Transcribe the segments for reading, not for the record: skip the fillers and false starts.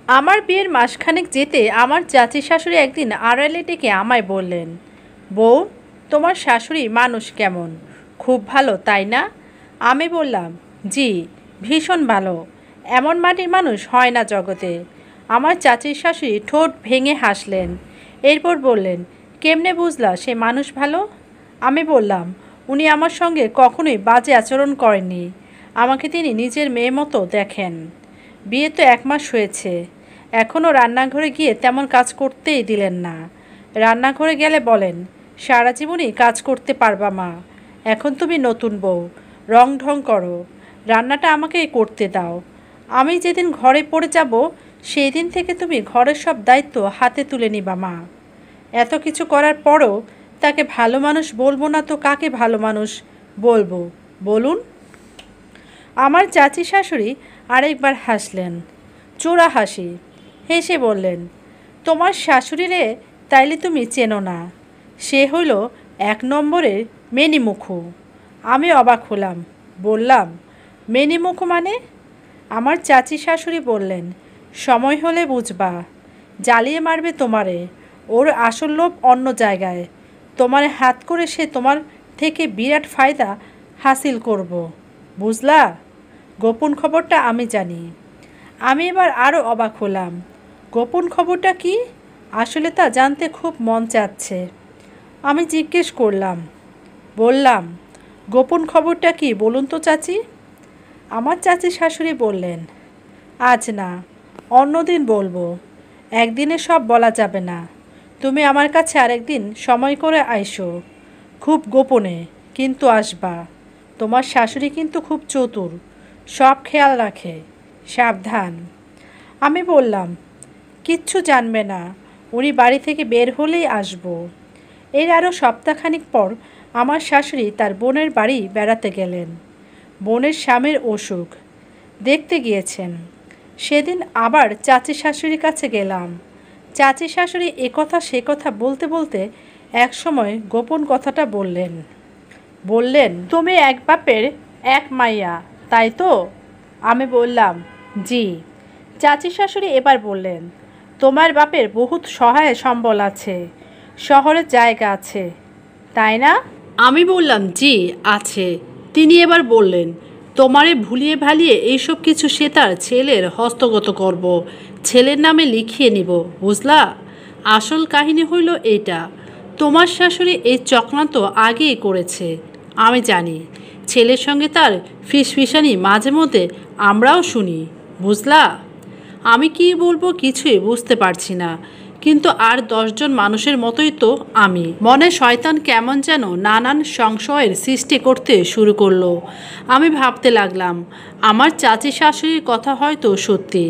আমার বিয়ের মাসখানেক যেতে আমার চাচি শাশুড়ি একদিন আড়ালে ডেকে আমায় বললেন, বউ, তোমার শাশুড়ি মানুষ কেমন? খুব ভালো, তাই না? আমি বললাম, জি, ভীষণ ভালো। এমন মাটির মানুষ হয় না জগতে। আমার চাচির শাশুড়ি ঠোঁট ভেঙে হাসলেন। এরপর বললেন, কেমনে বুঝলা সে মানুষ ভালো? আমি বললাম, উনি আমার সঙ্গে কখনোই বাজে আচরণ করেননি। আমাকে তিনি নিজের মেয়ে মতো দেখেন। বিয়ে তো 1 মাস হয়েছে, এখনও রান্নাঘরে গিয়ে তেমন কাজ করতেই দিলেন না। রান্নাঘরে গেলে বলেন, সারা জীবনই কাজ করতে পারবা মা, এখন তুমি নতুন বউ, রং ঢং করো, রান্নাটা আমাকেই করতে দাও। আমি যেদিন ঘরে পড়ে যাব সেই দিন থেকে তুমি ঘরের সব দায়িত্ব হাতে তুলে নিবা মা। এত কিছু করার পরও তাকে ভালো মানুষ বলবো না তো কাকে ভালো মানুষ বলবো বলুন? আমার চাচি শাশুড়ি আরেকবার হাসলেন, চোরা হাসি। হেসে বললেন, তোমার শাশুড়িরে তাইলে তুমি চেনো না, সে হইল 1 নম্বরের মেনিমুখু। আমি অবাক হলাম, বললাম, মেনিমুখু মানে? আমার চাচি শাশুড়ি বললেন, সময় হলে বুঝবা, জ্বালিয়ে মারবে তোমারে, ওর আসল লোভ অন্য জায়গায়, তোমারে হাত করে সে তোমার থেকে বিরাট ফায়দা হাসিল করব, বুঝলা? গোপন খবরটা আমি জানি। আমি এবার আরও অবাক হলাম, গোপন খবরটা কি? আসলে তা জানতে খুব মন চাচ্ছে। আমি জিজ্ঞেস করলাম, বললাম, গোপন খবরটা কি বলুন তো চাচি? আমার চাচি শাশুড়ি বললেন, আজ না, অন্যদিন বলবো, একদিনে সব বলা যাবে না। তুমি আমার কাছে আরেকদিন সময় করে আইসো, খুব গোপনে কিন্তু আসবা। তোমার শাশুড়ি কিন্তু খুব চতুর, সব খেয়াল রাখে, সাবধান। আমি বললাম, কিচ্ছু জানবে না, উনি বাড়ি থেকে বের হলেই আসবো। এর আরও সপ্তাহখানিক পর আমার শাশুড়ি তার বোনের বাড়ি বেড়াতে গেলেন। বোনের স্বামীর অসুখ, দেখতে গিয়েছেন। সেদিন আবার চাচি শাশুড়ির কাছে গেলাম। চাচি শাশুড়ি এ কথা সে কথা বলতে বলতে একসময় গোপন কথাটা বললেন। বললেন, তুমি এক বাপের 1 মাইয়া, তাই তো? আমি বললাম, জি। চাচি শাশুড়ি এবার বললেন, তোমার বাপের বহুত সহায় সম্বল আছে, শহরে জায়গা আছে, তাই না? আমি বললাম, জি, আছে। তিনি এবার বললেন, তোমারে ভুলিয়ে ভালিয়ে এইসব কিছু সে তার ছেলের হস্তগত করব, ছেলের নামে লিখিয়ে নিব, বুঝলা? আসল কাহিনী হইল এইটা, তোমার শাশুড়ি এই চক্রান্ত আগেই করেছে, আমি জানি। ছেলের সঙ্গে তার ফিসফিসানি মাঝে মধ্যে আমরাও শুনি, বুঝলা? আমি কি বলবো কিছুই বুঝতে পারছি না, কিন্তু আর 10 জন মানুষের মতোই তো আমি। মনে শয়তান কেমন যেন নানান সংশয়ের সৃষ্টি করতে শুরু করলো। আমি ভাবতে লাগলাম, আমার চাচি শাশুড়ির কথা হয়তো সত্যি,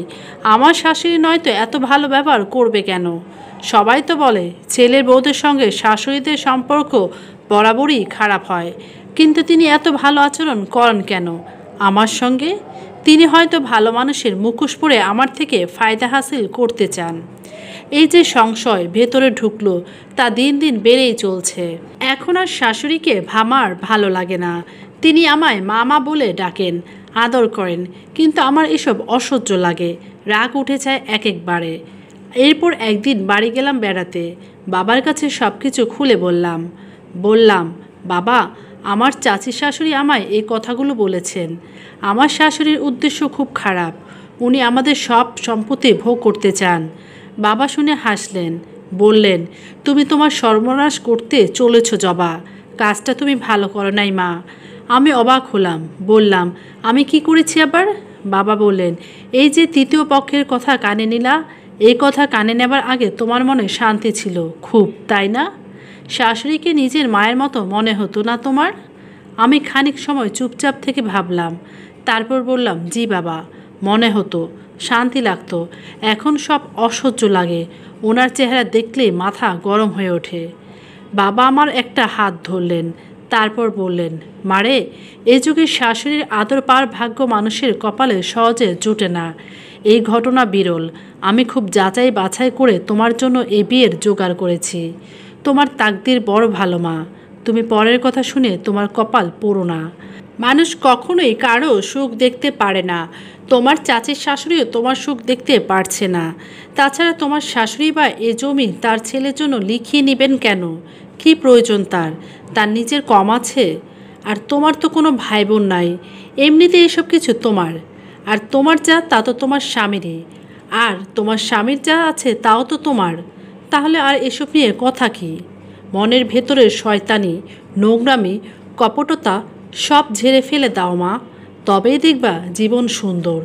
আমার শাশুড়ি নয়তো এত ভালো ব্যবহার করবে কেন? সবাই তো বলে ছেলের বউদের সঙ্গে শাশুড়িদের সম্পর্ক বরাবরই খারাপ হয়, কিন্তু তিনি এত ভালো আচরণ করেন কেন আমার সঙ্গে? তিনি হয়তো ভালো মানুষের মুখোশ পরে আমার থেকে ফায়দা হাসিল করতে চান। এই যে সংশয় ভেতরে ঢুকলো, তা দিন দিন বেড়েই চলছে। এখন আর শাশুড়িকে ভামার ভালো লাগে না। তিনি আমায় মামা বলে ডাকেন, আদর করেন, কিন্তু আমার এসব অসহ্য লাগে, রাগ উঠে যায় এক একবারে। এরপর একদিন বাড়ি গেলাম বেড়াতে, বাবার কাছে সব কিছু খুলে বললাম, বাবা, আমার চাচি শাশুড়ি আমায় এই কথাগুলো বলেছেন। আমার শাশুড়ির উদ্দেশ্য খুব খারাপ, উনি আমাদের সব সম্পত্তি ভোগ করতে চান। বাবা শুনে হাসলেন, বললেন, তুমি তোমার সর্বনাশ করতে চলেছ জবা, কাজটা তুমি ভালো করো নাই মা। আমি অবাক হলাম, বললাম, আমি কি করেছি আবার? বাবা বললেন, এই যে তৃতীয় পক্ষের কথা কানে নিলা, এই কথা কানে নেবার আগে তোমার মনে শান্তি ছিল খুব, তাই না? শাশুড়িকে নিজের মায়ের মতো মনে হতো না তোমার? আমি খানিক সময় চুপচাপ থেকে ভাবলাম, তারপর বললাম, জি বাবা, মনে হতো, শান্তি লাগতো। এখন সব অসহ্য লাগে, ওনার চেহারা দেখলেই মাথা গরম হয়ে ওঠে। বাবা আমার একটা হাত ধরলেন, তারপর বললেন, মারে, এই যুগে শাশুড়ির আদর পাওয়ার ভাগ্য মানুষের কপালে সহজে জুটে না। এই ঘটনা বিরল। আমি খুব যাচাই বাছাই করে তোমার জন্য এই বিয়ের জোগাড় করেছি। তোমার তাকদির বড় ভালো মা, তুমি পরের কথা শুনে তোমার কপাল পোড়ো না। মানুষ কখনোই কারো সুখ দেখতে পারে না। তোমার চাচির শাশুড়িও তোমার সুখ দেখতে পারছে না। তাছাড়া তোমার শাশুড়ি বা এ জমি তার ছেলের জন্য লিখিয়ে নেবেন কেন? কি প্রয়োজন তার? তার নিজের কম আছে? আর তোমার তো কোনো ভাই বোন নাই। এমনিতে এসব কিছু তোমার। আর তোমার যা তা তো তোমার স্বামীরই। আর তোমার স্বামীর যা আছে তাও তো তোমার। তাহলে আর এসব নিয়ে কথা কি? মনের ভেতরের শয়তানি, নোংরামি, কপটতা সব ঝেড়ে ফেলে দাও মা। তবেই দেখবা জীবন সুন্দর,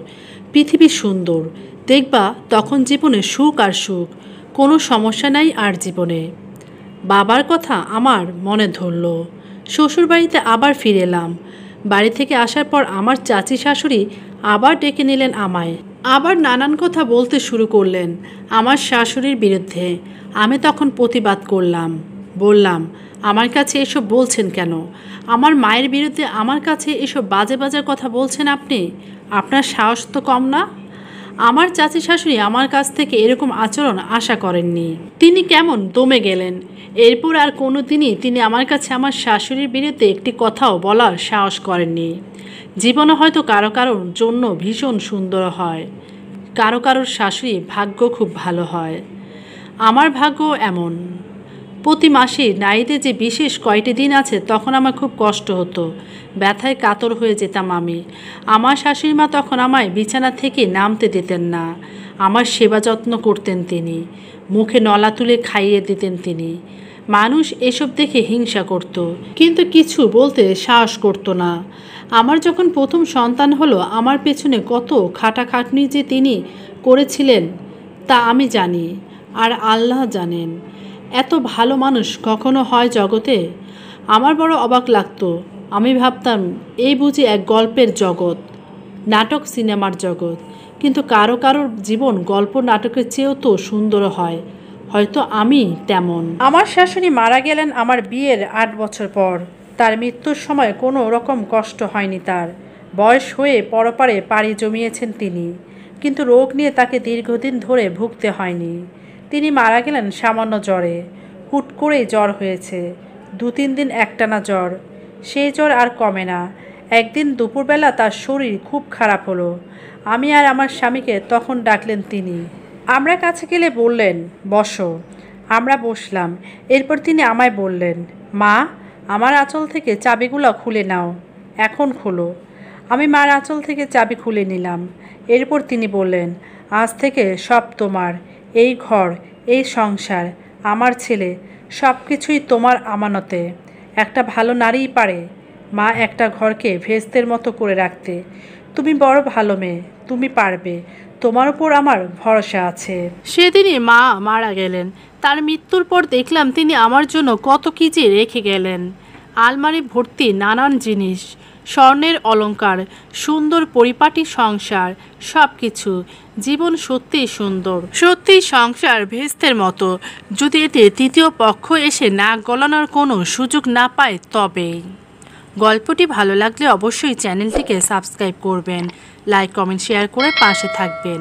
পৃথিবী সুন্দর। দেখবা তখন জীবনে সুখ আর সুখ, কোনো সমস্যা নাই আর জীবনে। বাবার কথা আমার মনে ধরল। শ্বশুরবাড়িতে আবার ফিরে এলাম। বাড়ি থেকে আসার পর আমার চাচি শাশুড়ি আবার ডেকে নিলেন আমায়। আবার নানান কথা বলতে শুরু করলেন আমার শাশুড়ির বিরুদ্ধে। আমি তখন প্রতিবাদ করলাম, বললাম, আমার কাছে এসব বলছেন কেন? আমার মায়ের বিরুদ্ধে আমার কাছে এসব বাজে বাজে কথা বলছেন আপনি? আপনার সাহস তো কম না? আমার চাচি শাশুড়ি আমার কাছ থেকে এরকম আচরণ আশা করেননি। তিনি কেমন দমে গেলেন। এরপর আর কোনো দিনই তিনি আমার কাছে আমার শাশুড়ির বিরুদ্ধে একটি কথাও বলার সাহস করেননি। জীবনে হয়তো কারো কারোর জন্য ভীষণ সুন্দর হয়, কারো কারোর শাশুড়ি ভাগ্য খুব ভালো হয়। আমার ভাগ্য এমন। প্রতি মাসে নাইতে যে বিশেষ কয়টি দিন আছে তখন আমার খুব কষ্ট হতো, ব্যথায় কাতর হয়ে যেতাম আমি। আমার শাশুড়ি মা তখন আমায় বিছানা থেকে নামতে দিতেন না। আমার সেবা যত্ন করতেন তিনি, মুখে নলা তুলে খাইয়ে দিতেন তিনি। মানুষ এসব দেখে হিংসা করত, কিন্তু কিছু বলতে সাহস করত না। আমার যখন প্রথম সন্তান হলো, আমার পেছনে কত খাটাখাটনি যে তিনি করেছিলেন তা আমি জানি, আর আল্লাহ জানেন। এত ভালো মানুষ কখনো হয় জগতে? আমার বড় অবাক লাগতো। আমি ভাবতাম এই বুঝি এক গল্পের জগৎ, নাটক সিনেমার জগৎ। কিন্তু কারো কারোর জীবন গল্প নাটকের চেয়েও তো সুন্দর হয়। হয়তো আমি তেমন। আমার শাশুড়ি মারা গেলেন আমার বিয়ের 8 বছর পর। তার মৃত্যুর সময় কোনো রকম কষ্ট হয়নি তার। বয়স হয়ে পরপারে পাড়ি জমিয়েছেন তিনি, কিন্তু রোগ নিয়ে তাকে দীর্ঘদিন ধরে ভুগতে হয়নি। তিনি মারা গেলেন সামান্য জ্বরে। হুট করেই জ্বর হয়েছে, 2-3 দিন একটানা জ্বর। সেই জ্বর আর কমে না। একদিন দুপুরবেলা তার শরীর খুব খারাপ হলো। আমি আর আমার স্বামীকে তখন ডাকলেন তিনি। আমরা কাছে গেলে বললেন, বসো। আমরা বসলাম। এরপর তিনি আমায় বললেন, মা, আমার আঁচল থেকে চাবিগুলো খুলে নাও, এখন খোলো। আমি মার আঁচল থেকে চাবি খুলে নিলাম। এরপর তিনি বললেন, আজ থেকে সব তোমার। এই ঘর, এই সংসার, আমার ছেলে, সব কিছুই তোমার আমানতে। একটা ভালো নারীই পারে, মা, একটা ঘরকে ভেস্তের মতো করে রাখতে। তুমি বড় ভালো মেয়ে, তুমি পারবে। তোমার উপর আমার ভরসা আছে। সেদিনই মা মারা গেলেন। তার মৃত্যুর পর দেখলাম তিনি আমার জন্য কত কি যে রেখে গেলেন। আলমারি ভর্তি নানান জিনিস, স্বর্ণের অলংকার, সুন্দর পরিপাটি সংসার, সব কিছু। জীবন সত্যিই সুন্দর, সত্যিই সংসার ভেস্তের মতো। যদি এতে তৃতীয় পক্ষ এসে নাক গলানোর কোনো সুযোগ না পায় তবেই। গল্পটি ভালো লাগলে অবশ্যই চ্যানেলটিকে সাবস্ক্রাইব করবেন, লাইক কমেন্ট শেয়ার করে পাশে থাকবেন।